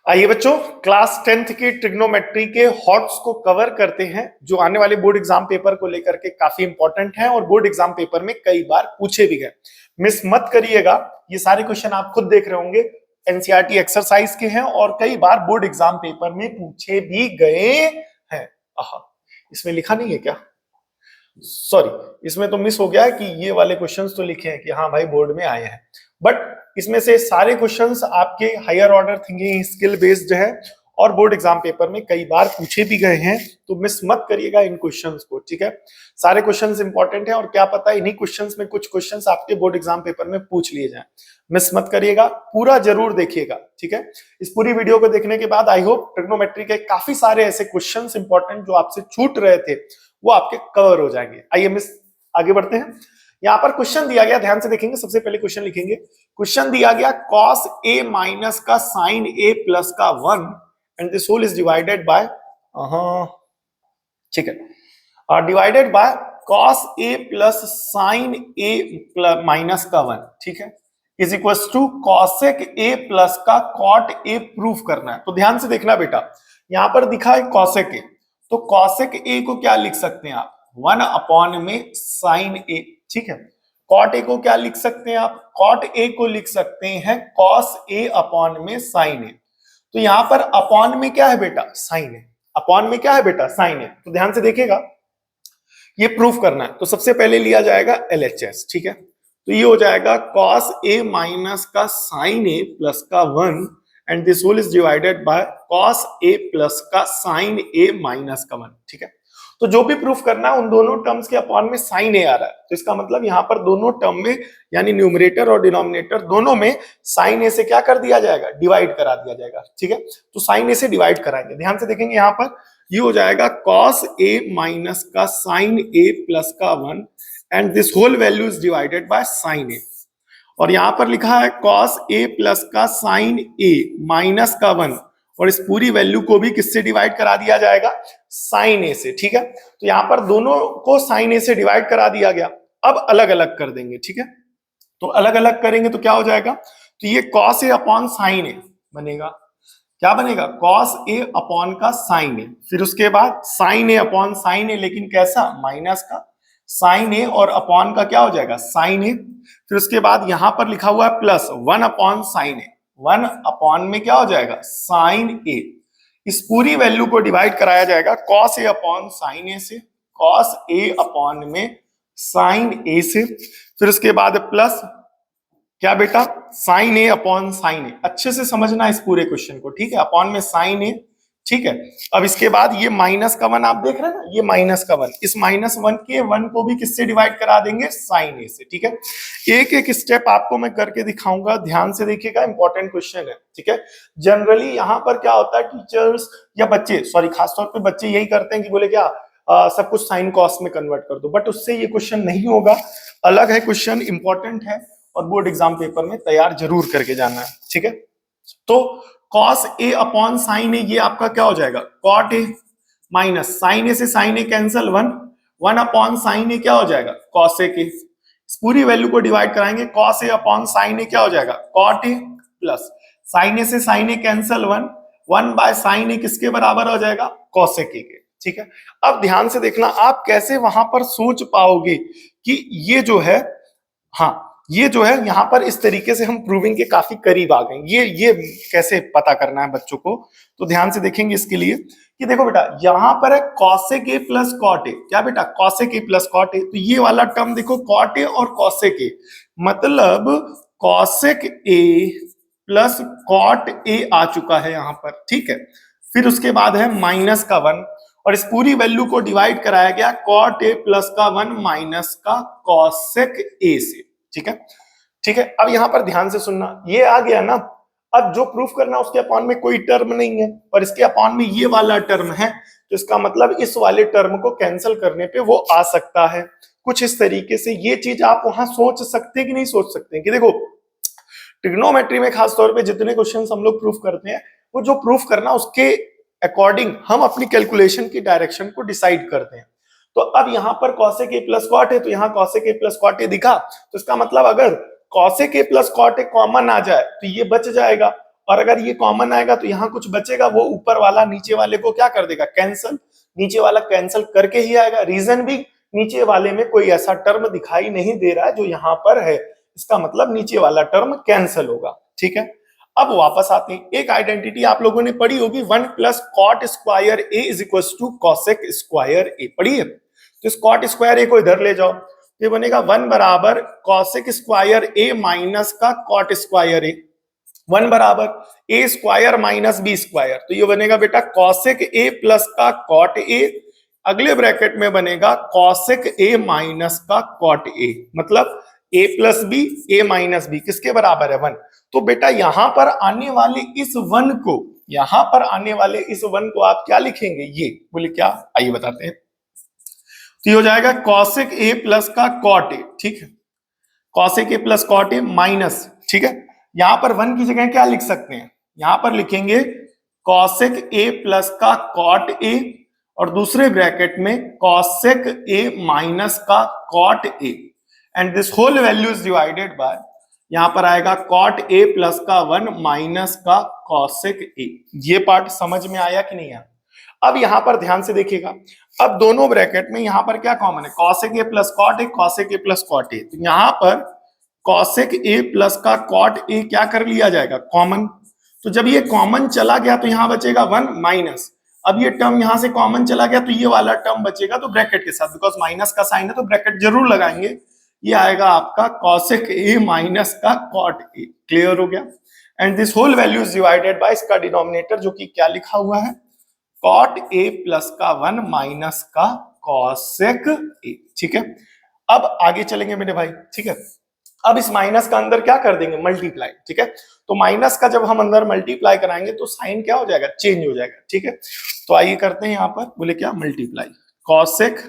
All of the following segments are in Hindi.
आइए बच्चों, क्लास 10th की ट्रिग्नोमेट्री के हॉट्स को कवर करते हैं जो आने वाले बोर्ड एग्जाम पेपर को लेकर के काफी इंपॉर्टेंट है और बोर्ड एग्जाम पेपर में कई बार पूछे भी गए। मिस मत करिएगा, ये सारे क्वेश्चन आप खुद देख रहे होंगे, एनसीईआरटी एक्सरसाइज के हैं और कई बार बोर्ड एग्जाम पेपर में पूछे भी गए हैं। इसमें लिखा नहीं है क्या? सॉरी, इसमें तो मिस हो गया है कि ये वाले क्वेश्चंस तो लिखे हैं कि हाँ भाई बोर्ड में आए हैं, बट इसमें से सारे क्वेश्चंस आपके higher order thinking skill based है और बोर्ड एग्जाम पेपर में कई बार पूछे भी गए हैं, तो मिस मत करिएगा इन क्वेश्चंस को। ठीक है, सारे क्वेश्चंस इंपॉर्टेंट है और क्या पता इन्हीं क्वेश्चंस में कुछ क्वेश्चंस आपके बोर्ड एग्जाम पेपर में पूछ लिए जाएं। मिस मत करिएगा, पूरा जरूर देखिएगा। ठीक है, इस पूरी वीडियो को देखने के बाद आई होप ट्रिग्नोमेट्री के काफी सारे ऐसे क्वेश्चंस इंपॉर्टेंट जो आपसे छूट रहे थे वो आपके कवर हो जाएंगे। आइए मिस आगे बढ़ते हैं। यहां पर क्वेश्चन दिया गया, ध्यान से देखेंगे। सबसे पहले क्वेश्चन लिखेंगे, क्वेश्चन दिया गया cos a माइनस का sin a प्लस का 1 and this whole is divided by ठीक है, divided by cos a plus sin a minus का 1, ठीक है, is equal to cosec a plus का cot a प्रूफ करना है। तो ध्यान से देखना बेटा, यहां पर दिखा है cosec a, तो cosec a को क्या लिख सकते हैं आप? 1 अपॉन में sin a, ठीक है। cot a को क्या लिख सकते हैं आप? cot a को लिख सकते हैं cos a अपॉन में sin a। तो यहां पर अपॉन में क्या है बेटा? sin a। अपॉन में क्या है बेटा? sin a। तो ध्यान से देखिएगा, ये प्रूफ करना है तो सबसे पहले लिया जाएगा LHS, ठीक है। तो ये हो जाएगा cos a माइनस का sin a प्लस का 1 and this whole is divided by cos a plus का sin a माइनस का 1, ठीक है। तो जो भी प्रूफ करना है उन दोनों टर्म्स के अपॉन में sin a आ रहा है, तो इसका मतलब यहाँ पर दोनों टर्म में यानी न्यूमरेटर और डिनोमिनेटर दोनों में sin a से क्या कर दिया जाएगा? डिवाइड करा दिया जाएगा, ठीक है। तो sin a से डिवाइड कराएंगे। ध्यान से देखेंगे, यहाँ पर ये हो जाएगा cos a माइनस का sin a प्लस का 1 and this whole value is divided by sin a। और यहां पर लिखा है cos a प्लस का sin a माइनस का 1 और इस पूरी वैल्यू को भी किससे डिवाइड करा दिया जाएगा? sin a से, ठीक है। तो यहां पर दोनों को sin a से डिवाइड करा दिया गया। अब अलग अलग कर देंगे, ठीक है। तो अलग अलग करेंगे तो क्या हो जाएगा? तो ये cos a upon sin a बनेगा। क्या बनेगा? cos a अपॉन का sin a, फिर उसके बाद sin a upon sin a, लेकिन कैसा? माइनस का sin a और अपॉन का क्या हो जाएगा? sin a। फिर उसके बाद यहां पर लिखा हुआ है plus 1 upon sin a, 1 upon में क्या हो जाएगा? sin a। इस पूरी वैल्यू को डिवाइड कराया जाएगा cos a upon sin a से, cos a अपॉन में sin a से, फिर उसके बाद प्लस क्या बेटा? sin a upon sin a। अच्छे से समझना इस पूरे क्वेश्चन को, ठीक है। अपॉन में sin a, ठीक है। अब इसके बाद ये माइनस का 1 आप देख रहे हैं ना, ये माइनस का 1, इस माइनस 1 के 1 को भी किससे डिवाइड करा देंगे? sin a से, ठीक है। एक एक स्टेप आपको मैं करके दिखाऊंगा, ध्यान से देखिएगा, इंपॉर्टेंट क्वेश्चन है, ठीक है। जनरली यहाँ पर क्या होता है, टीचर्स या बच्चे, सॉरी खासतौर पे बच्चे यही करते हैं कि बोले क्या सब कुछ साइन कॉस में कन्वर्ट कर दो, बट उससे ये क्वेश्चन नहीं होगा। अलग है क्वेश्चन, इंपॉर्टेंट है और बोर्ड एग्जाम पेपर में तैयार जरूर करके जाना है, ठीक है। तो cos a upon sin a, ये आपका क्या हो जाएगा? cot a minus sin a से sin a cancel 1 upon sin a क्या हो जाएगा? cosec a। इस पूरी वैल्यू को डिवाइड कराएंगे, cos a upon sin a क्या हो जाएगा? cot a plus sin a से sin a cancel 1 by sin a किसके बराबर हो जाएगा? cosec a के, ठीक है। अब ध्यान से देखना, आप कैसे वहां पर सोच पाओगे कि ये जो है, हाँ ये जो है यहां पर इस तरीके से हम प्रूविंग के काफी करीब आ गए। ये कैसे पता करना है बच्चों को, तो ध्यान से देखेंगे इसके लिए कि देखो बेटा, यहां पर है cosec a plus cot a। क्या बेटा? cosec a plus cot a। तो ये वाला टर्म देखो cot a और cosec a, मतलब cosec a plus cot a आ चुका है यहां पर, ठीक है। फिर उसके बाद है माइनस का 1 और इस पूरी वैल्यू को डिवाइड कराया गया cot a प्लस का 1 माइनस का cosec a से, ठीक है। ठीक है, अब यहां पर ध्यान से सुनना, ये आ गया ना। अब जो प्रूफ करना उसके अपॉन में कोई टर्म नहीं है और इसके अपॉन में ये वाला टर्म है, तो इसका मतलब इस वाले टर्म को कैंसिल करने पे वो आ सकता है। कुछ इस तरीके से ये चीज आप वहां सोच सकते हैं कि नहीं सोच सकते हैं कि देखो ट्रिग्नोमेट्री में खासतौर पे जितने क्वेश्चंस हम लोग प्रूफ करते हैं, वो जो प्रूफ करना उसके अकॉर्डिंग हम अपनी कैलकुलेशन की डायरेक्शन को डिसाइड करते हैं। तो अब यहाँ पर cosec a प्लस cot है, तो यहाँ cosec a plus cot a दिखा, तो इसका मतलब अगर cosec a plus cot a common आ जाए तो ये बच जाएगा और अगर ये कॉमन आएगा तो यहाँ कुछ बचेगा, वो ऊपर वाला नीचे वाले को क्या कर देगा, कैंसल, नीचे वाला कैंसल करके ही आएगा। रीजन भी, नीचे वाले में कोई ऐसा टर्म दिखाई नहीं दे रहा है जो यहाँ पर है, इसका मतलब नीचे वाला टर्म कैंसल होगा। ठीक है, अब वापस आते हैं, एक आइडेंटिटी आप लोगों ने पढ़ी होगी, 1 plus cot square A is equal to cosec square A, पढ़ी है? तो इस कॉट स्क्वायर ए को इधर ले जाओ, ये बनेगा 1 बराबर कॉसेक स्क्वायर ए माइनस का कॉट स्क्वायर ए, 1 बराबर ए स्क्वायर माइनस बी स्क्वायर, तो ये बनेगा बेटा कॉसेक ए प्लस का कॉट ए, अगले ब्रैकेट में बनेगा कॉसेक ए माइनस का कॉट ए, मतलब ए plus B, A minus B किसके बराबर है, 1। तो बेटा यहां पर आने वाले इस 1 को, यहां पर आने वाले इस 1 को आप क्या लिखेंगे, ये बोले क्या, आइए बताते हैं। तो ये हो जाएगा कॉसेक ए प्लस का कॉट ए, ठीक है, cosec a plus cot a minus, ठीक है, यहां पर 1 की जगह क्या लिख सकते हैं, यहां पर लिखेंगे कॉसेक ए प्लस का कॉट ए और दूसरे ब्रैकेट में कॉसेक ए माइनस का cot a, and this whole value is divided by, यहां पर आएगा कॉट ए प्लस का 1 माइनस का कॉसेक ए। ये पार्ट समझ में आया कि नहीं आया? अब यहां पर ध्यान से देखिएगा, अब दोनों ब्रैकेट में यहां पर क्या कॉमन है, cosec a plus cot a, cosec a plus cot a, तो यहां पर कॉसेक ए प्लस का कॉट ए क्या कर लिया जाएगा, कॉमन। तो जब ये कॉमन चला गया तो यहां बचेगा 1 माइनस, अब ये टर्म यहां से कॉमन चला गया तो ये वाला टर्म बचेगा, तो ब्रैकेट के साथ, बिकॉज माइनस का साइन है तो ब्रैकेट जरूर लगाएंगे, ये आएगा आपका कॉसेक ए माइनस का कॉट ए। क्लियर हो गया? And this whole value is divided by, इसका डिनोमिनेटर जो कि क्या लिखा हुआ है, कॉट ए प्लस का 1 माइनस का कॉसेक ए। ठीक है, अब आगे चलेंगे मेरे भाई। ठीक है, अब इस माइनस का अंदर क्या कर देंगे, मल्टीप्लाई। ठीक है, तो माइनस का जब हम अंदर मल्टीप्लाई कराएंगे तो साइन क्या हो जाएगा, चेंज हो जाएगा। ठीक है, तो आइए करते हैं, यहां पर बोले क्या, मल्टीप्लाई कॉसेक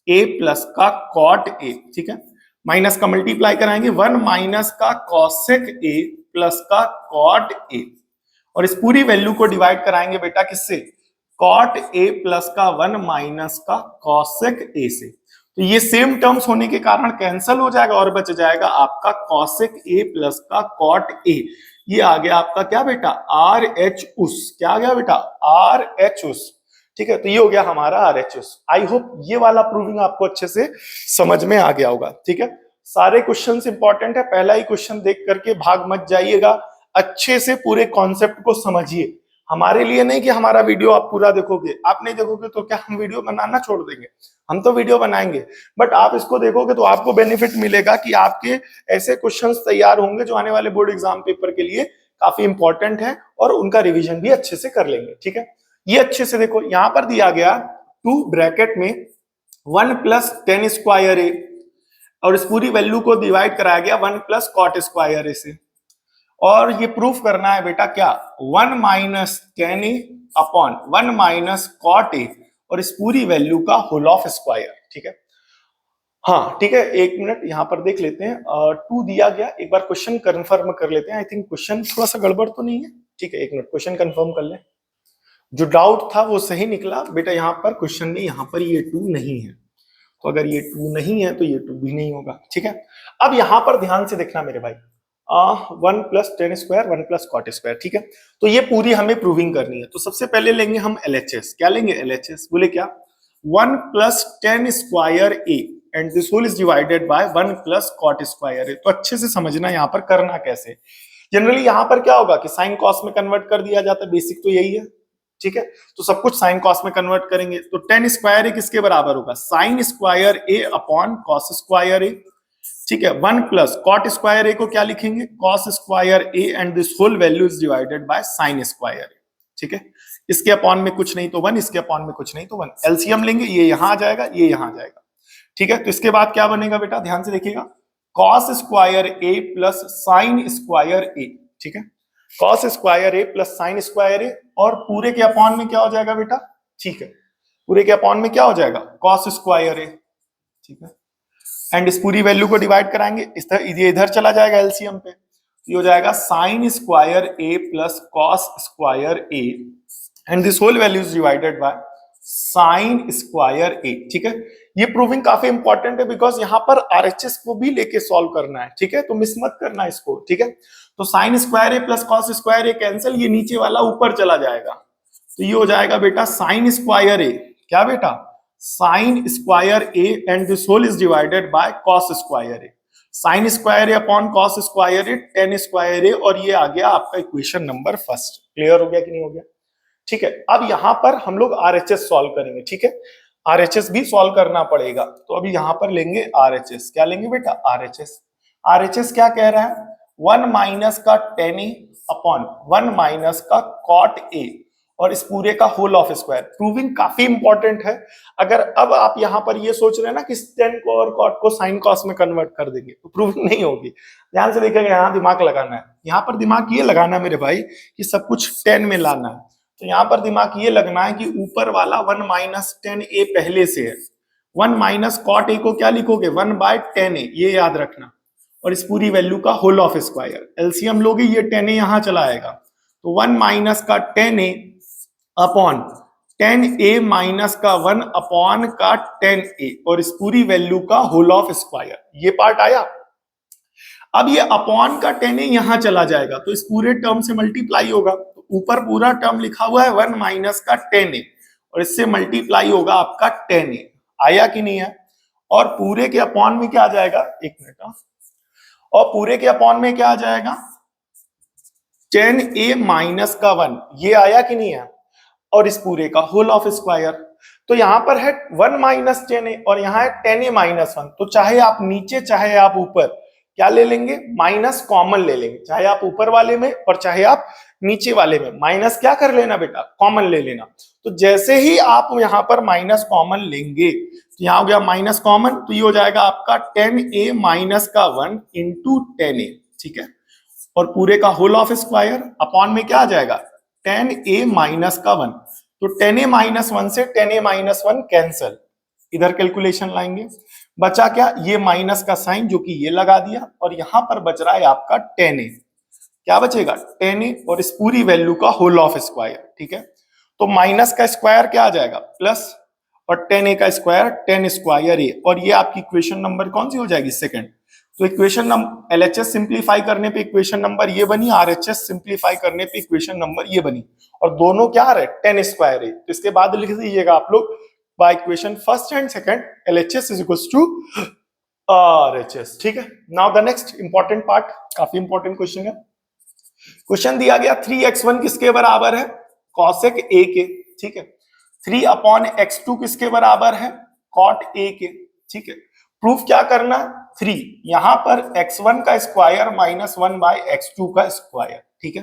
ए प्लस का कॉट ए। ठीक है, माइनस का मल्टीप्लाई कराएंगे, 1 माइनस का कॉसेक ए प्लस का कॉट ए, और इस पूरी वैल्यू को डिवाइड कराएंगे बेटा किससे, कॉट ए प्लस का 1 माइनस का कॉसेक ए से। तो ये सेम टर्म्स होने के कारण कैंसिल हो जाएगा और बच जाएगा आपका कॉसेक ए प्लस का कॉट ए। ये आ गया आपका क्या बेटा, आर एच उस, क्या आ गया बेटा, आर एच उस। ठीक है, तो ये हो गया हमारा आर एच उस। आई होप ये वाला प्रूविंग आपको अच्छे से समझ में आ गया होगा। ठीक है, सारे क्वेश्चन इंपॉर्टेंट है, पहला ही क्वेश्चन देख करके भाग मत जाइएगा, अच्छे से पूरे कॉन्सेप्ट को समझिए। हमारे लिए नहीं कि हमारा वीडियो आप पूरा देखोगे, आप नहीं देखोगे तो क्या हम वीडियो बनाना छोड़ देंगे, हम तो वीडियो बनाएंगे, बट आप इसको देखोगे तो आपको बेनिफिट मिलेगा कि आपके ऐसे क्वेश्चंस तैयार होंगे जो आने वाले बोर्ड एग्जाम पेपर के लिए काफी इंपॉर्टेंट है, और उनका रिवीजन भी अच्छे से कर लेंगे। ठीक है, ये अच्छे से देखो, यहां पर दिया गया 2 ब्रैकेट में 1 प्लस टेन स्क्वायर ए, और इस पूरी वैल्यू को डिवाइड कराया गया 1 प्लस कॉट स्क्वायर ए से, और ये प्रूफ करना है बेटा क्या, 1 minus tan a upon 1 minus cot a, और इस पूरी वैल्यू का होल ऑफ स्क्वायर। ठीक है, हाँ ठीक है, एक मिनट यहां पर देख लेते हैं, 2 दिया गया, एक बार क्वेश्चन कंफर्म कर लेते हैं। आई थिंक क्वेश्चन थोड़ा सा गड़बड़ तो नहीं है। ठीक है, एक मिनट क्वेश्चन कंफर्म कर ले, जो डाउट था वो सही निकला बेटा, यहाँ पर क्वेश्चन में यहाँ पर ये 2 नहीं है, तो अगर ये 2 नहीं है तो ये 2 भी नहीं होगा। ठीक है, अब यहां पर ध्यान से देखना मेरे भाई, 1 plus tan square 1 plus cot square. ठीक है, तो ये पूरी हमें प्रूविंग करनी है, तो सबसे पहले लेंगे हम एलएचएस। क्या लेंगे, एलएचएस, बोले क्या, 1 plus tan square A and this whole is divided by 1 plus cot square ए। तो अच्छे से समझना यहाँ पर करना कैसे। जनरली यहाँ पर क्या होगा कि साइन कॉस में कन्वर्ट कर दिया जाता है, बेसिक तो यही है। ठीक है, तो सब कुछ साइन कॉस में कन्वर्ट करेंगे, तो टेन स्क्वायर ए किसके बराबर होगा, sign square A upon cos square ए। ठीक है, 1 प्लस कॉट स्क्वायर ए को क्या लिखेंगे, cos square A and this whole value is divided by sine square ए। ठीक है, इसके अपॉन में कुछ नहीं तो 1, इसके अपॉन में कुछ नहीं तो 1, एलसीएम लेंगे, ये यहां आ जाएगा, ये यहां आ जाएगा। ठीक है, तो इसके बाद क्या बनेगा बेटा, ध्यान से देखिएगा, cos square A plus sign square ए। ठीक है, cos square A plus sign square A, और पूरे के अपॉन में क्या हो जाएगा बेटा, ठीक है, पूरे के अपॉन में क्या हो जाएगा, कॉस स्क्वायर ए। ठीक है, एंड इस पूरी वैल्यू को डिवाइड कराएंगे, इस तरह ये इधर चला जाएगा एलसीएम पे, ये हो जाएगा sine square A plus cos square A, and this whole value is divided by sine square ए। ठीक है, ये प्रूविंग काफी इंपॉर्टेंट है बिकॉज यहाँ पर आरएचएस को भी लेके सॉल्व करना है। ठीक है, तो मिस मत करना इसको। ठीक है, तो sign square A plus cos square A cancel, ये नीचे वाला ऊपर चला जाएगा, तो ये हो जाएगा बेटा साइन स्क्वायर ए, क्या बेटा, sine square A and this whole is divided by cos square A. Sine square A upon cos square A tan square A, और ये आ गया आपका इक्वेशन नंबर फर्स्ट। क्लियर हो गया कि नहीं हो गया? ठीक है, अब यहां पर हम लोग आरएचएस सॉल्व करेंगे। ठीक है, आरएचएस भी सॉल्व करना पड़ेगा, तो अभी यहां पर लेंगे आरएचएस। क्या लेंगे बेटा? आरएचएस। आरएचएस क्या कह रहा है? 1 माइनस का टेन ए अपॉन 1 माइनस का कॉट ए और इस पूरे का होल ऑफ स्क्वायर। प्रूविंग काफी इंपॉर्टेंट है। अगर अब आप यहां पर ये सोच रहे हैं ना कि टेन को और कॉट को साइन कॉस में कन्वर्ट कर देंगे, तो प्रूविंग नहीं होगी। ध्यान से देखिएगा, यहाँ दिमाग लगाना है। यहाँ पर दिमाग ये लगाना है मेरे भाई कि सब कुछ 10 में लाना है। तो यहाँ पर दिमाग ये लगना है कि ऊपर वाला 1 माइनस टेन ए पहले से है। 1 माइनस कॉट ए को क्या लिखोगे? 1 बाय टेन ए, ये याद रखना। और इस पूरी वैल्यू का होल ऑफ स्क्वायर, एलसीएम लोगे, ये टेन ए यहां चला आएगा, तो 1 माइनस का ten a upon ten A minus का 1 अपॉन का टेन ए और इस पूरी वैल्यू का होल ऑफ स्क्वायर। ये पार्ट आया। अब ये अपॉन का टेन ए यहां चला जाएगा, तो इस पूरे टर्म से मल्टीप्लाई होगा। तो ऊपर पूरा टर्म लिखा हुआ है 1 माइनस का टेन ए और इससे मल्टीप्लाई होगा आपका टेन ए। आया कि नहीं है? और पूरे के अपॉन में क्या आ जाएगा? एक मिनट, और पूरे के अपॉन में क्या आ जाएगा? टेन ए माइनस का 1, ये आया कि नहीं है? और इस पूरे का होल ऑफ स्क्वायर। तो यहां पर है 1 माइनस टेन ए और यहां है टेन ए माइनस 1। तो चाहे आप नीचे चाहे आप ऊपर क्या ले लेंगे? माइनस कॉमन ले लेंगे। चाहे आप ऊपर वाले में और चाहे आप नीचे वाले में माइनस क्या कर लेना बेटा? कॉमन ले लेना। तो जैसे ही आप यहां पर माइनस कॉमन लेंगे, तो यहां हो गया माइनस कॉमन, तो ये हो जाएगा आपका टेन ए माइनस का 1 इंटू टेन ए। ठीक है, और पूरे का होल ऑफ स्क्वायर अपॉन में क्या आ जाएगा? टेन ए माइनस का 1। तो टेन ए माइनस 1 से टेन ए माइनस 1 कैंसल, इधर कैलकुलेशन लाएंगे, बचा क्या? ये माइनस का साइन जो कि ये लगा दिया, और यहां पर बच रहा है आपका टेन ए। क्या बचेगा? टेन ए और इस पूरी वैल्यू का होल ऑफ स्क्वायर। ठीक है, तो माइनस का स्क्वायर क्या आ जाएगा? प्लस, और टेन ए का स्क्वायर टेन स्क्वायर ए, और ये आपकी इक्वेशन नंबर कौन सी हो जाएगी? सेकंड। तो इक्वेशन नंबर एलएचएस सिंप्लीफाई करने पे इक्वेशन नंबर ये बनी, आरएचएस सिंप्लीफाई करने पे इक्वेशन नंबर ये बनी, और दोनों क्या आ रहे? टेन स्क्वायर ए। तो इसके बाद लिख दीजिएगा आप लोग by equation first and second, LHS is equals to RHS. ठीक है, now the next important part, काफी इंपॉर्टेंट क्वेश्चन है। क्वेश्चन दिया गया 3x1 किसके बराबर है? कॉसेक ए के। ठीक है, 3 अपॉन x2 किसके बराबर है? कॉट ए के। ठीक है, प्रूफ क्या करना? 3 यहां पर x1 का स्क्वायर माइनस 1 बाय x2 का स्क्वायर। ठीक है,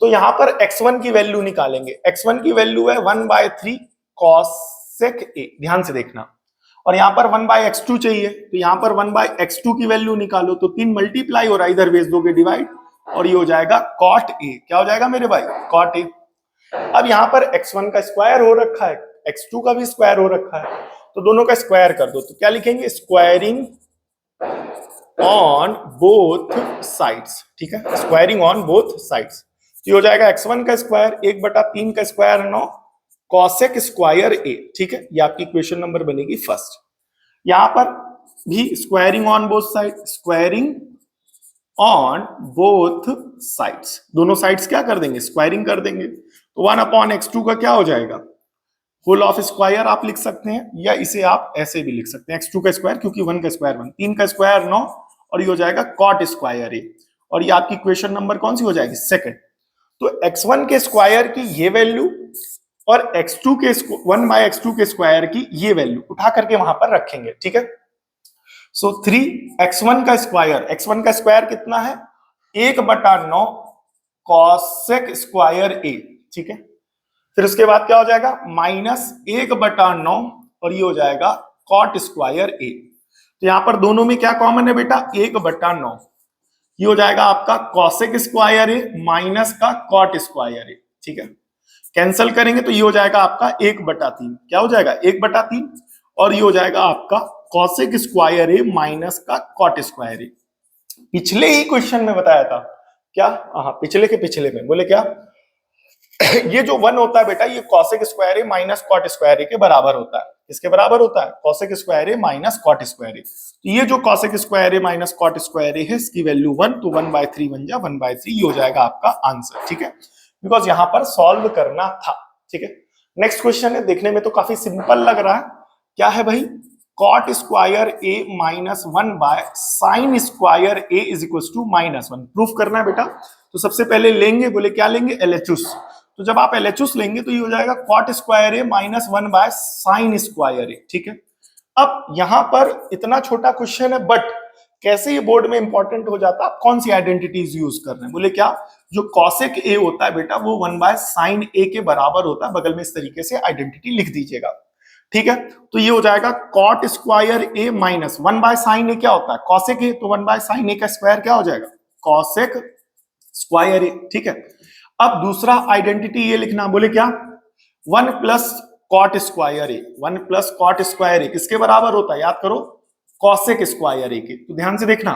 तो यहां पर x1 की वैल्यू निकालेंगे। x1 की वैल्यू है 1 बाय 3 कॉसेक ए, ध्यान से देखना, और यहां पर 1 बाय x2 चाहिए, तो यहां पर 1 बाय x2 की वैल्यू निकालो, तो 3 मल्टीप्लाई हो रहा है, इधर भेज दोगे डिवाइड, और ये हो जाएगा कॉट ए। क्या हो जाएगा मेरे भाई? Cot a. अब यहां पर x1 का स्क्वायर हो रखा है, x2 का भी स्क्वायर हो रखा है, तो दोनों का स्क्वायर कर दो। तो क्या लिखेंगे? Squaring on both sides. ठीक है, स्क्वायरिंग ऑन बोथ साइड्स, ये हो जाएगा x1 का स्क्वायर 1/3 का स्क्वायर 9 कॉसेक स्क्वायर ए। ठीक है, ये आपकी इक्वेशन नंबर बनेगी फर्स्ट। यहां पर भी squaring on both side, squaring on both sides, दोनों साइड्स क्या कर देंगे? स्क्वायरिंग कर देंगे। तो 1 अपॉन x2 का क्या हो जाएगा? होल ऑफ स्क्वायर आप लिख सकते हैं, या इसे आप ऐसे भी लिख सकते हैं, x2 का स्क्वायर, क्योंकि 1 का स्क्वायर 1, 3 का स्क्वायर 9, और ये हो जाएगा कॉट स्क्वायर ए, और ये आपकी इक्वेशन नंबर कौन सी हो जाएगी? सेकंड। तो x1 के स्क्वायर की ये वैल्यू और x2 के 1 बाय x2 के स्क्वायर की ये वैल्यू उठा करके वहां पर रखेंगे। ठीक है, सो 3x1 का स्क्वायर, x1 का स्क्वायर कितना है? 1/9 कॉसेक स्क्वायर ए। ठीक है, फिर उसके बाद क्या हो जाएगा? माइनस 1/9, और ये हो जाएगा कॉट स्क्वायर ए। तो यहां पर दोनों में क्या कॉमन है बेटा? 1/9, ये हो जाएगा आपका कॉसेक स्क्वायर ए माइनस का कॉट स्क्वायर ए। ठीक है, कैंसिल करेंगे तो ये हो जाएगा आपका 1/3। क्या हो जाएगा? 1/3, और ये हो जाएगा आपका कॉसेक स्क्वायर ए माइनस का कॉट स्क्वायर ए। पिछले ही क्वेश्चन में बताया था क्या? हाँ, पिछले के पिछले में बोले क्या? ये जो 1 होता है बेटा, ये कॉसेक स्क्वायर ए माइनस कॉट स्क्वायर ए के बराबर होता है। किसके बराबर होता है? कॉसेक स्क्वायर ए माइनस कॉट स्क्वायर ए। तो ये जो कॉसेक स्क्वायर ए माइनस कॉट स्क्वायर ए है, इसकी वैल्यू 1, तो 1/3 बन जा 1/3, ये हो जाएगा आपका आंसर। ठीक है, बिकॉज यहां पर सॉल्व करना था। ठीक है, नेक्स्ट क्वेश्चन है, देखने में तो काफी सिंपल लग रहा है। क्या है भाई? Cot square A minus 1 by sine square A is equal to -1। Proof करना है बेटा। तो सबसे पहले लेंगे, बोले क्या लेंगे? LHS। तो जब आप LHS लेंगे तो ये हो जाएगा cot square A minus 1 by sine square ए। ठीक है, अब यहां पर इतना छोटा क्वेश्चन है, बट कैसे ये बोर्ड में इंपॉर्टेंट हो जाता है, आप कौन सी आइडेंटिटीज यूज कर रहे हैं? बोले क्या? जो कॉसेक ए होता है बेटा, वो 1 बाय साइन ए के बराबर होता है। बगल में इस तरीके से आइडेंटिटी लिख दीजिएगा। ठीक है, तो ये हो जाएगा cot square A minus 1 by sine A क्या होता है? Cosec A. तो 1 बाय साइन ए का स्क्वायर क्या हो जाएगा? कॉसेक स्क्वायर ए। ठीक है, अब दूसरा आइडेंटिटी ये लिखना, बोले क्या? 1 प्लस कॉट स्क्वायर ए। 1 प्लस कॉट स्क्वायर ए किसके बराबर होता है? याद करो, कॉसेक स्क्वायर ए के। तो ध्यान से देखना,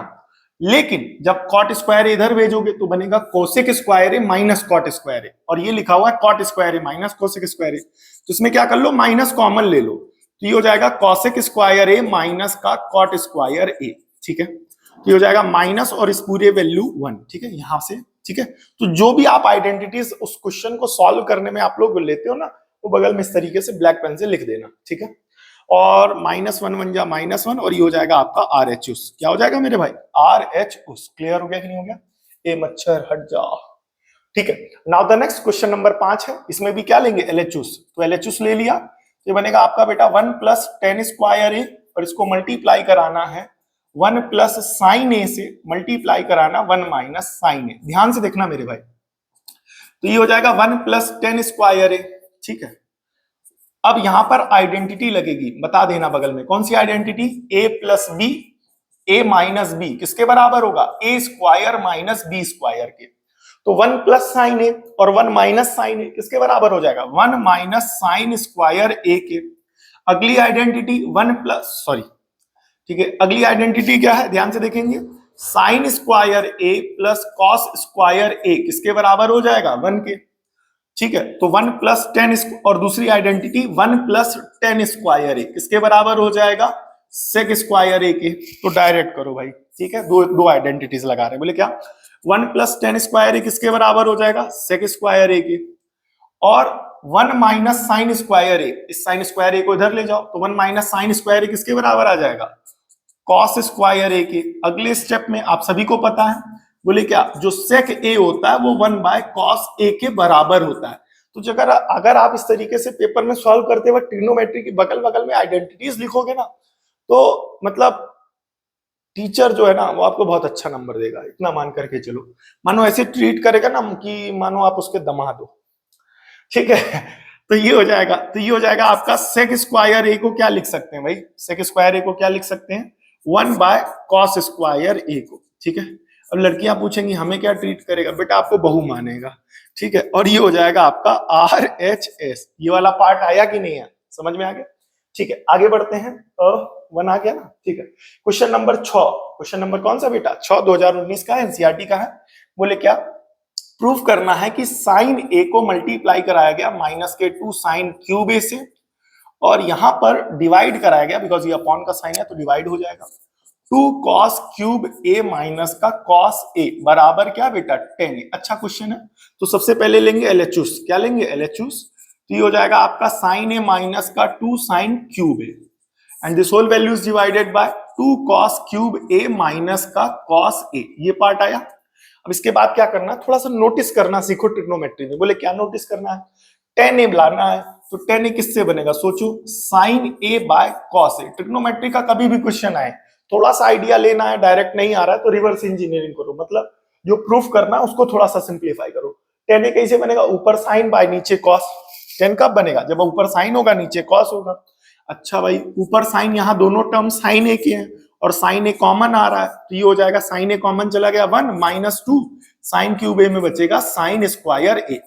लेकिन जब कॉट स्क्वायर इधर भेजोगे तो बनेगा cosec square A minus cot square A, और ये लिखा हुआ है कॉट स्क्वायर ए माइनस कोसेक स्क्वायर ए। तो इसमें क्या कर लो? माइनस कॉमन ले लो, तो ये हो जाएगा कोसेक स्क्वायर ए माइनस का कॉट स्क्वायर ए। ठीक है, तो ये हो जाएगा माइनस और इस पूरे वैल्यू 1। ठीक है, यहां से। ठीक है, तो जो भी आप आइडेंटिटीज उस क्वेश्चन को सॉल्व करने में आप लोग लेते हो ना, वो बगल में इस तरीके से ब्लैक पेन से लिख देना। ठीक है, और -1 बन जा -1, और ये हो जाएगा आपका RHS। क्या हो जाएगा मेरे भाई? RHS। क्लियर हो गया कि नहीं हो गया? ए मच्छर हट जा। ठीक है, now the next question number 5 है। इसमें भी क्या लेंगे? LHS। तो LHS ले लिया, ये बनेगा आपका बेटा 1 प्लस टेन स्क्वायर ए, और इसको मल्टीप्लाई कराना है 1 प्लस साइन ए से, मल्टीप्लाई कराना 1 माइनस साइन ए। ध्यान से देखना मेरे भाई, तो ये हो जाएगा 1 प्लस टेन स्क्वायर ए। ठीक है, अब यहां पर आइडेंटिटी लगेगी, बता देना बगल में कौन सी identity? a plus B, A minus B किसके बराबर होगा? A square minus B square के। तो 1 प्लस साइन ए और 1 माइनस साइन ए किसके बराबर हो जाएगा? 1 माइनस साइन स्क्वायर ए के। अगली आइडेंटिटी 1 प्लस, सॉरी, ठीक है, अगली आइडेंटिटी क्या है? ध्यान से देखेंगे, sign square A plus cos square ए किसके बराबर हो जाएगा? 1 के। ठीक है, तो 1 प्लस टेन, और दूसरी आइडेंटिटी 1 प्लस टेन स्क्वायर ए किसके बराबर हो जाएगा? सेक स्क्वायर ए के। तो डायरेक्ट करो भाई। ठीक है, दो आइडेंटिटीज लगा रहे हैं। बोले क्या? 1 प्लस टेन स्क्वायर ए किसके बराबर हो जाएगा? सेक स्क्वायर ए के। और 1 माइनस साइन स्क्वायर ए, इस साइन स्क्वायर ए को इधर ले जाओ, तो 1 माइनस साइन स्क्वायर ए किसके बराबर आ जाएगा? कॉस स्क्वायर ए के। अगले स्टेप में आप सभी को पता है, बोले क्या? जो सेक ए होता है वो 1 बाय कॉस ए के बराबर होता है। तो अगर आप इस तरीके से पेपर में सॉल्व करते हुए ट्रिग्नोमेट्री की बगल बगल में आइडेंटिटीज लिखोगे ना, तो मतलब टीचर जो है ना, वो आपको बहुत अच्छा नंबर देगा, इतना मान करके चलो। मानो ऐसे ट्रीट करेगा ना कि मानो आप उसके दामाद हो। ठीक है, तो ये हो जाएगा आपका सेक स्क्वायर ए को क्या लिख सकते हैं भाई? सेक स्क्वायर ए को क्या लिख सकते हैं? 1 बाय कॉस स्क्वायर ए को। ठीक है, अब लड़कियां पूछेंगी हमें क्या ट्रीट करेगा? बेटा आपको बहू मानेगा। ठीक है, और ये हो जाएगा आपका RHS। ये वाला पार्ट आया कि नहीं है? समझ में आ गया? ठीक है, आगे बढ़ते हैं। 1 आ गया ना? ठीक है, क्वेश्चन नंबर 6। क्वेश्चन नंबर कौन सा बेटा? 6, 2019 का है, NCERT का है। बोले क्या? प्रूफ करना है कि साइन ए को मल्टीप्लाई कराया गया -2 साइन क्यूब ए से, और यहां पर डिवाइड कराया गया, बिकॉज ये अपॉन का साइन है तो डिवाइड हो जाएगा, 2 कॉस क्यूब ए माइनस का कॉस ए बराबर क्या बेटा? 10। अच्छा क्वेश्चन है, तो सबसे पहले लेंगे LHS। क्या लेंगे? LHS। तो ये हो जाएगा आपका साइन ए माइनस का 2 sine cube a, and this whole value is divided by 2 cos cube a minus का कॉस ए। ये पार्ट आया। अब इसके बाद क्या करना? थोड़ा सा नोटिस करना सीखो ट्रिग्नोमेट्री में। बोले क्या नोटिस करना है? tan ए लाना है, तो tan ए किससे बनेगा? सोचो, sine a by cos a. Trigonometry का कभी भी क्वेश्चन आए, थोड़ा सा आइडिया लेना है, डायरेक्ट नहीं आ रहा है तो रिवर्स इंजीनियरिंग करो, मतलब जो प्रूफ करना है उसको थोड़ा सा सिंप्लीफाई करो। tan ए कैसे बनेगा? ऊपर साइन बाय नीचे कॉस। tan कब बनेगा? जब ऊपर साइन होगा नीचे कॉस होगा। अच्छा भाई, ऊपर साइन, यहाँ दोनों टर्म साइन ए के हैं और साइन ए कॉमन आ रहा है, तो ये हो जाएगा साइन ए कॉमन चला गया 1 -2 साइन क्यूब ए में बचेगा साइन स्क्वायर ए।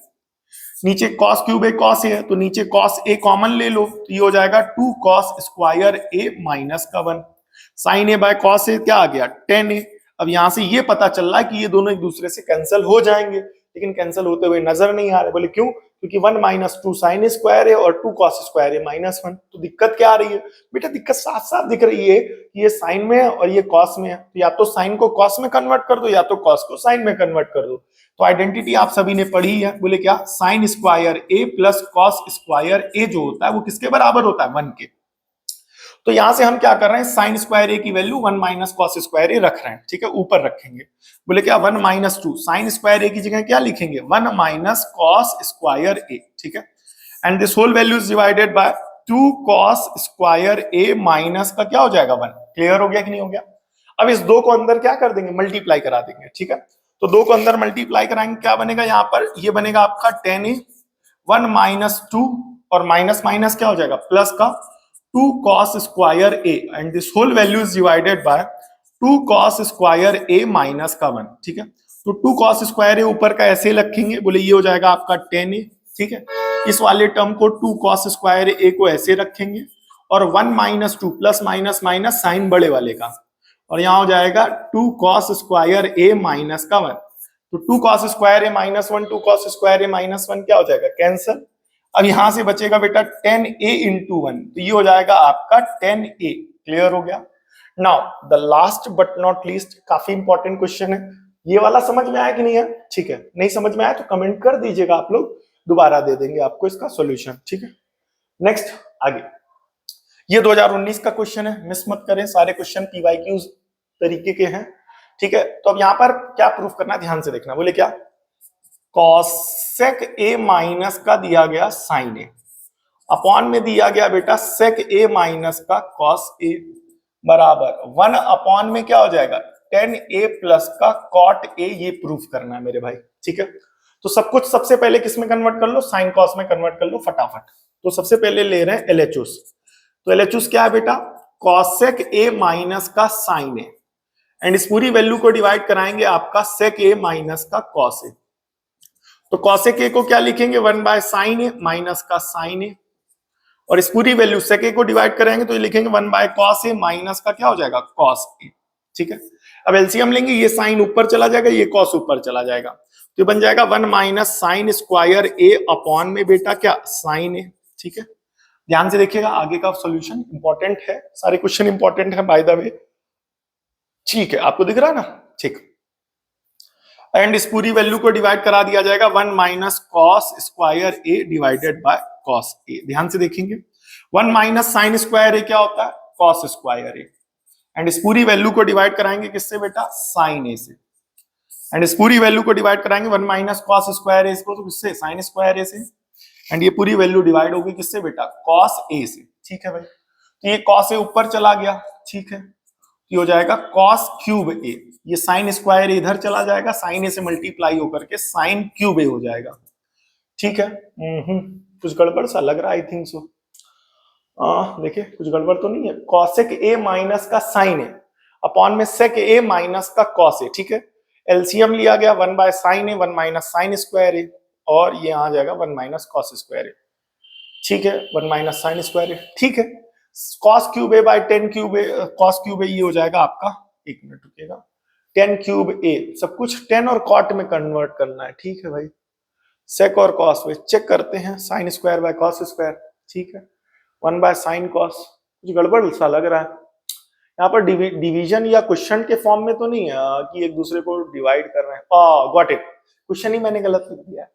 नीचे cos cube A cos A है, तो नीचे कॉस ए कॉमन ले लो, तो ये हो जाएगा 2 कॉस स्क्वायर ए माइनस का 1। साइन ए बाय कॉस ए क्या आ गया? tan ए। अब यहां से ये पता चल रहा है कि ये दोनों एक दूसरे से कैंसिल हो जाएंगे, लेकिन कैंसिल होते हुए नजर नहीं आ रहे। बोले क्यों? क्योंकि 1 माइनस 2 साइन स्क्वायर है और 2 कॉस स्क्वायर है -1। तो दिक्कत क्या आ रही है बेटा, दिक्कत साफ साफ दिख रही है कि ये साइन में है और ये कॉस में है, तो या तो साइन को कॉस में कन्वर्ट कर दो या तो कॉस को साइन में कन्वर्ट कर दो। तो आइडेंटिटी आप सभी ने पढ़ी है, बोले क्या, sign square A plus cos square ए जो होता है वो किसके बराबर होता है, 1 के। तो यहां से हम क्या कर रहे हैं, साइन स्क्वायर ए की वैल्यू 1 माइनस कॉस स्क्वायर ए रख रहे हैं, ठीक है, ऊपर रखेंगे। बोले क्या, 1 माइनस 2 साइन स्क्वायर ए की जगह क्या लिखेंगे, 1 माइनस कॉस स्क्वायर ए, ठीक है। And this whole value is divided by 2 cos square A minus का क्या हो जाएगा 1। क्लियर हो गया कि नहीं हो गया। अब इस 2 को अंदर क्या कर देंगे, मल्टीप्लाई करा देंगे, ठीक है। तो 2 को अंदर मल्टीप्लाई कराएंगे, क्या बनेगा यहाँ पर, ये बनेगा आपका 10a 1 माइनस 2 और माइनस माइनस क्या हो जाएगा प्लस का 2 cos square a and this whole value is divided by 2 cos square a minus का 1, ठीक है। तो 2 cos स्क्वायर a ऊपर का ऐसे रखेंगे, बोले ये हो जाएगा आपका 10a, ठीक है। इस वाले टर्म को 2 cos स्क्वायर a को ऐसे रखेंगे और 1 minus 2 plus minus minus sine बड़े वाले का, और यहाँ हो जाएगा 2 cos स्क्वायर a माइनस का 1। तो 2 cos square a minus 1 2 cos square a minus 1 क्या हो जाएगा, कैंसिल। अब यहां से बचेगा बेटा 10a इंटू 1, तो ये हो जाएगा आपका 10a। क्लियर हो गया। Now the last but not least, काफी इंपॉर्टेंट क्वेश्चन है, ये वाला समझ में आया कि नहीं है, ठीक है। नहीं समझ में आया तो कमेंट कर दीजिएगा, आप लोग दोबारा दे देंगे आपको इसका सॉल्यूशन, ठीक है। नेक्स्ट आगे, ये 2019 का क्वेश्चन है, मिस मत करें, सारे क्वेश्चन पीवाईक्यूज तरीके के हैं, ठीक है। तो अब यहाँ पर क्या प्रूफ करना है, ध्यान से देखना। बोले क्या, कॉसेक ए माइनस का दिया गया साइन ए अपॉन में दिया गया बेटा सेक ए माइनस का कॉस ए बराबर 1 अपॉन में क्या हो जाएगा 10a प्लस का कॉट ए, ये प्रूफ करना है मेरे भाई, ठीक है। तो सब कुछ सबसे पहले किस में कन्वर्ट कर लो, साइन कॉस में कन्वर्ट कर लो फटाफट। तो सबसे पहले ले रहे हैं एलएचओस। तो एलएचओस क्या है बेटा, कॉसेक ए माइनस का साइन ए एंड इस पूरी वैल्यू को डिवाइड कराएंगे आपका सेक ए माइनस का कॉस ए। तो कॉसेक ए को क्या लिखेंगे, 1 बाय साइन ए माइनस का साइन ए, और इस पूरी वैल्यू सेक ए को डिवाइड करेंगे तो ये लिखेंगे 1 बाय कॉस ए माइनस का क्या हो जाएगा कॉस ए, ठीक है। अब एलसीएम लेंगे, ये साइन ऊपर चला जाएगा, ये कॉस ऊपर चला जाएगा, तो बन जाएगा 1 minus sine square A upon में बेटा क्या साइन ए, ठीक है। ध्यान से देखिएगा, आगे का सॉल्यूशन इंपॉर्टेंट है, सारे क्वेश्चन इंपॉर्टेंट है बाय द वे, ठीक है। आपको दिख रहा है ना, ठीक। एंड इस पूरी वैल्यू को डिवाइड करा दिया जाएगा 1 minus cos square A divided by cos A. ध्यान से देखेंगे, 1 माइनस साइन स्क्वायर ए क्या होता है, कॉस स्क्वायर ए, एंड इस पूरी वैल्यू को डिवाइड कराएंगे किससे बेटा, साइन ए से, एंड इस पूरी वैल्यू को डिवाइड कराएंगे 1 माइनस कॉस स्क्वायर ए इसको तो किससे, साइन स्क्वायर ए से, एंड ये पूरी वैल्यू डिवाइड होगी किससे बेटा, कॉस ए से, ठीक है भाई। तो ये कॉस ए ऊपर चला गया, ठीक है, ये हो जाएगा कॉस क्यूब ए, ये साइन स्क्वायर इधर चला जाएगा, साइन ए से मल्टीप्लाई होकर के साइन क्यूब ए हो जाएगा, ठीक है। कुछ गड़बड़ सा लग रहा है, आई थिंक सो। देखिए कुछ गड़बड़ तो नहीं है, कॉसेक ए माइनस का साइन ए अपॉन में सेक ए माइनस का कॉस ए, ठीक है। एलसीएम लिया गया 1 by sine A 1 minus sine square A, और ये आ जाएगा 1 माइनस कॉस स्क्वायर ए, ठीक है, 1 माइनस साइन स्क्वायर ए, ठीक है। कॉस क्यूब ए बाय 10 क्यूब ए, कॉस क्यूब ए ये हो जाएगा आपका, एक मिनट रुकिएगा, 10 क्यूब ए, सब कुछ 10 और कॉट में कन्वर्ट करना है, ठीक है भाई। सेक और कॉस में चेक करते हैं, sine square by cos square, ठीक है, 1 बाय साइन कॉस, कुछ गड़बड़ सा लग रहा है यहाँ पर, डिवीजन या क्वेश्चन के फॉर्म में तो नहीं है कि एक दूसरे को डिवाइड कर रहे हैं, गॉट इट, क्वेश्चन ही मैंने गलत लिख दिया है,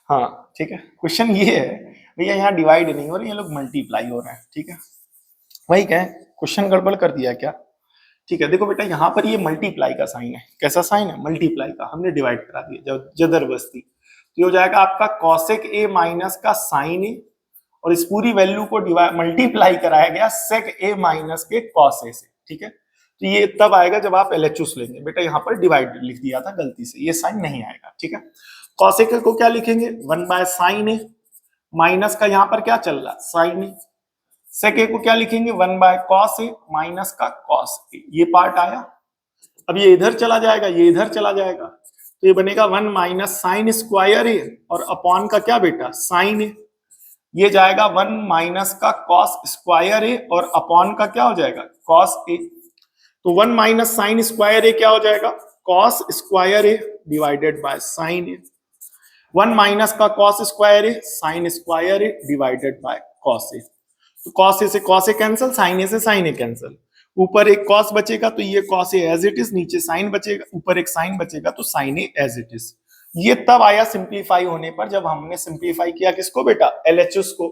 हाँ ठीक है। क्वेश्चन ये है भैया, यहाँ डिवाइड नहीं हो रही, ये लोग मल्टीप्लाई हो रहे हैं, ठीक है, वही कहें क्वेश्चन गड़बड़ कर दिया क्या, ठीक है। देखो बेटा यहाँ पर ये मल्टीप्लाई का साइन है, कैसा साइन है, मल्टीप्लाई का, हमने डिवाइड करा दिया जबरदस्ती, तो हो जाएगा आपका कॉसेक ए माइनस का साइन ए, और इस पूरी वैल्यू को मल्टीप्लाई कराया गया सेक ए माइनस के कॉस ए से, ठीक है। तो ये तब आएगा जब आप एलएचओस लेंगे, बेटा यहाँ पर डिवाइड लिख दिया था गलती से, ये साइन नहीं आएगा, ठीक है। कॉसेक को क्या लिखेंगे 1 बाय साइन ए माइनस का यहाँ पर क्या चल रहा है साइन ए, सेक ए को क्या लिखेंगे 1 बाय कॉस ए माइनस का कॉस ए, ये पार्ट आया। अब ये इधर चला जाएगा, ये इधर चला जाएगा, तो ये बनेगा 1 माइनस साइन स्क्वायर ए और अपॉन का क्या बेटा साइन ए, ये जाएगा 1 माइनस का कॉस स्क्वायर ए और अपॉन का क्या हो जाएगा कॉस ए। तो 1 माइनस साइन स्क्वायर ए क्या हो जाएगा cos square A divided by sine A, 1 minus का cos square A sine square A divided by cos A. तो कॉस ए से cos A cancel, sine A से साइन ए कैंसिल, ऊपर एक कॉस बचेगा तो ये cos a as it is, नीचे साइन बचेगा, ऊपर एक साइन बचेगा तो sine a as it is. ये तब आया सिंप्लीफाई होने पर जब हमने सिंप्लीफाई किया किसको बेटा, एलएचएस को।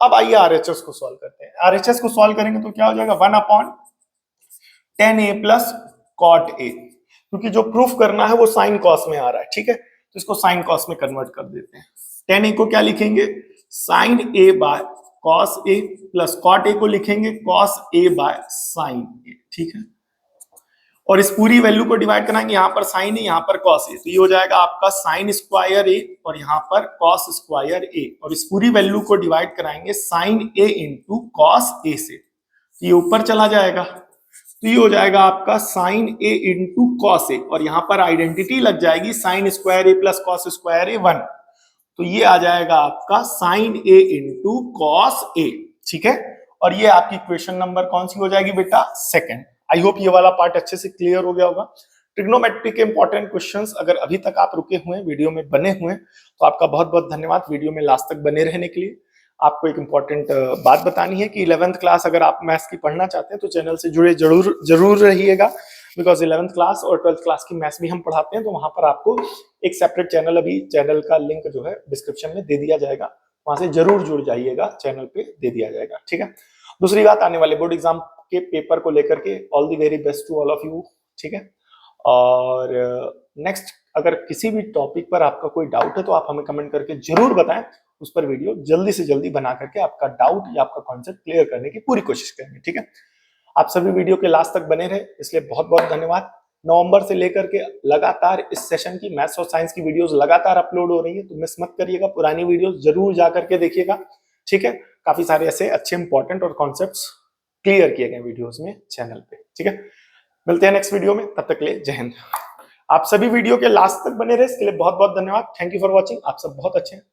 अब आइए आरएचएस को सॉल्व करते हैं। आरएचएस को सॉल्व करेंगे तो क्या हो जाएगा, 1/10a प्लस कॉट ए, क्योंकि जो प्रूफ करना है वो साइन कॉस में आ रहा है, ठीक है, तो इसको साइन कॉस में कन्वर्ट कर देते हैं। 10a को क्या लिखेंगे, sine a by cos a, plus cot a को लिखेंगे cos a by sine a, ठीक है। और इस पूरी वैल्यू को डिवाइड कराएंगे, यहाँ पर साइन ए यहाँ पर कॉस ए, तो ये हो जाएगा आपका साइन स्क्वायर ए और यहाँ पर कॉस स्क्वायर ए, और इस पूरी वैल्यू को डिवाइड कराएंगे sign A into cos A से, तो ये ऊपर चला जाएगा, तो ये हो जाएगा आपका sign A into cos A, और यहाँ पर आइडेंटिटी लग जाएगी sign square A plus cos square ए 1, तो ये आ जाएगा आपका sign A into cos A, ठीक है। और ये आपकी क्वेश्चन नंबर कौन सी हो जाएगी बेटा, सेकंड। आई होप ये वाला पार्ट अच्छे से क्लियर हो गया होगा। ट्रिग्नोमेट्री के इंपॉर्टेंट क्वेश्चंस अगर अभी तक आप रुके हुए हैं, वीडियो में बने हुए हैं, तो आपका बहुत बहुत धन्यवाद वीडियो में लास्ट तक बने रहने के लिए। आपको एक इम्पॉर्टेंट बात बतानी है कि 11th क्लास अगर आप मैथ्स की पढ़ना चाहते हैं तो चैनल से जुड़े जरूर रहिएगा, बिकॉज 11th क्लास और 12th क्लास की मैथ्स भी हम पढ़ाते हैं, तो वहां पर आपको एक सेपरेट चैनल, अभी चैनल का लिंक जो है डिस्क्रिप्शन में दे दिया जाएगा, वहां से जरूर जुड़ जाइएगा, चैनल पे दे दिया जाएगा, ठीक है। दूसरी बात, आने वाले बोर्ड एग्जाम के पेपर को लेकर के all the very best to all of you, ठीक है। और नेक्स्ट अगर किसी भी टॉपिक पर आपका कोई डाउट है तो आप हमें कमेंट करके जरूर बताएं, उस पर वीडियो जल्दी से जल्दी बना करके आपका डाउट या आपका कॉन्सेप्ट क्लियर करने की पूरी कोशिश करेंगे, ठीक है। आप सभी वीडियो के लास्ट तक बने रहे, इसलिए बहुत बहुत धन्यवाद। नवंबर से लेकर के लगातार इस सेशन की मैथ्स और साइंस की वीडियोस लगातार अपलोड हो रही है, तो मिस मत करिएगा, पुरानी वीडियोस जरूर जा करके देखिएगा, ठीक है। काफी सारे ऐसे अच्छे इंपॉर्टेंट और कॉन्सेप्ट्स क्लियर किए गए वीडियोस में चैनल पे, ठीक है। मिलते हैं नेक्स्ट वीडियो में, तब तक के लिए जय हिंद। आप सभी वीडियो के लास्ट तक बने रहे, इसके लिए बहुत बहुत धन्यवाद। Thank you for watching. आप सब बहुत अच्छे हैं।